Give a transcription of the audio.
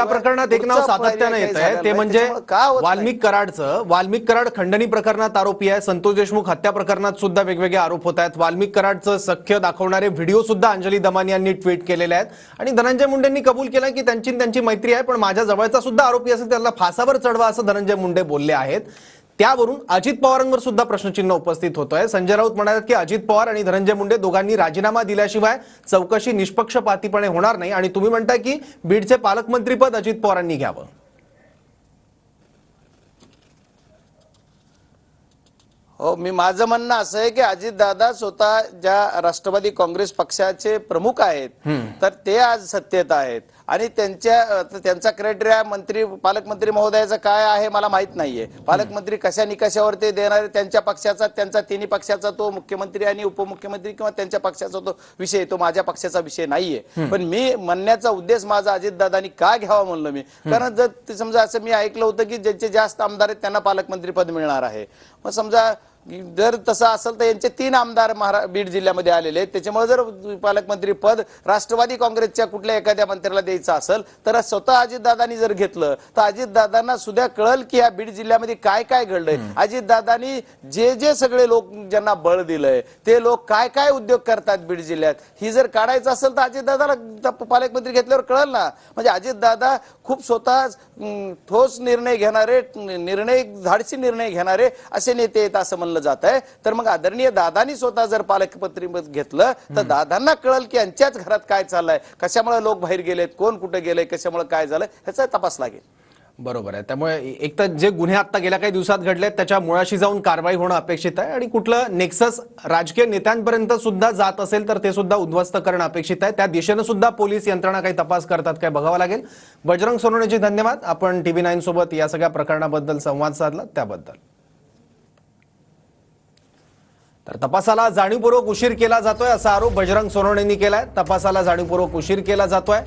या प्रकरणात एक नाव सातत्याने येत आहे ते म्हणजे वाल्मिक कराड खंडणी प्रकरणात आरोपी आहे। संतोष देशमुख हत्या प्रकरणात सुद्धा वेगवेगळे आरोप होत आहेत। वाल्मिक कराडचं सख्य दाखवणारे व्हिडिओ सुद्धा अंजली दमानी यांनी ट्विट केलेले आहेत आणि धनंजय मुंडेंनी कबूल केलं की त्यांची मैत्री आहे, पण माझ्या जवळचा सुद्धा आरोपी असेल त्याला फासावर चढवा असं धनंजय मुंडे बोलले आहेत। त्यावरून अजित पवारांवर सुद्धा प्रश्नचिन्ह उपस्थित होतोय। संजय राऊत म्हणाले की अजित पवार आणि धनंजय मुंडे दोघांनी राजीनामा दिल्याशिवाय चौकशी निष्पक्षपातीपणे होणार नाही आणि तुम्ही म्हणताय की बीडचे पालकमंत्रीपद अजित पवारांनी घ्यावं। हो, मी माझं म्हणणं असं आहे की अजितदादा स्वतः ज्या राष्ट्रवादी काँग्रेस पक्षाचे प्रमुख आहेत तर ते आज सत्तेत आहेत आणि त्यांचा क्रायटेरिया मंत्री पालकमंत्री महोदयाचा काय आहे मला माहित नाहीये। पालकमंत्री कशा निकषावर ते देणार, त्यांच्या पक्षाचा त्यांचा तिन्ही पक्षाचा तो मुख्यमंत्री आणि उपमुख्यमंत्री किंवा त्यांच्या पक्षाचा तो विषय, तो माझ्या पक्षाचा विषय नाहीये। पण मी म्हणण्याचा उद्देश माझा अजितदादांनी का घ्यावा म्हणलं मी, कारण जर समजा असं मी ऐकलं होतं की ज्यांचे जास्त आमदार आहेत त्यांना पालकमंत्री पद मिळणार आहे। मग समजा जर तसं असेल तर यांचे 3 आमदार बीड जिल्ह्यामध्ये आलेले आहेत, त्याच्यामुळे जर पालकमंत्री पद राष्ट्रवादी काँग्रेसच्या कुठल्या एखाद्या मंत्र्याला द्यायचं असेल तर स्वतः अजितदादांनी जर घेतलं तर अजितदादांना सुद्धा कळल की या बीड जिल्ह्यामध्ये काय काय घडलंय। अजितदादांनी जे सगळे लोक ज्यांना बळ दिलंय ते लोक काय काय उद्योग करतात बीड जिल्ह्यात, ही जर काढायचं असेल तर अजितदादाला पालकमंत्री घेतल्यावर कळल ना। म्हणजे अजितदादा खूप स्वतः ठोस निर्णय घेणारे, धाडसी निर्णय घेणारे असे नेते आहेत असं म्हणलं जात आहे। तर मग आदरणीय दादांनी स्वतः जर पालकमंत्री घेतलं तर दादांना कळल की यांच्याच घरात काय चाललंय, कशामुळे लोक बाहेर गेलेत, कोण कुठे गेले, कशामुळे काय झालं ह्याचा तपास लागेल। बरोबर आहे। त्यामुळे एक तर जे गुन्हे आता गेल्या काही दिवसात घडलेत त्याच्या मुळाशी जाऊन कारवाई होणं अपेक्षित आहे आणि कुठलं नेक्सस राजकीय नेत्यांपर्यंत सुद्धा जात असेल तर ते सुद्धा उद्ध्वस्त करणं अपेक्षित आहे। त्या दिशेने सुद्धा पोलीस यंत्रणा काही तपास करतात काय बघावं लागेल। बजरंग सोनवणेजी धन्यवाद, आपण TV9 सोबत या सगळ्या प्रकरणाबद्दल संवाद साधला त्याबद्दल। तर तपासाला जाणीवपूर्वक उशीर केला जातोय असा आरोप बजरंग सोनवणेंनी केलाय। तपासाला जाणीवपूर्वक उशीर केला जातोय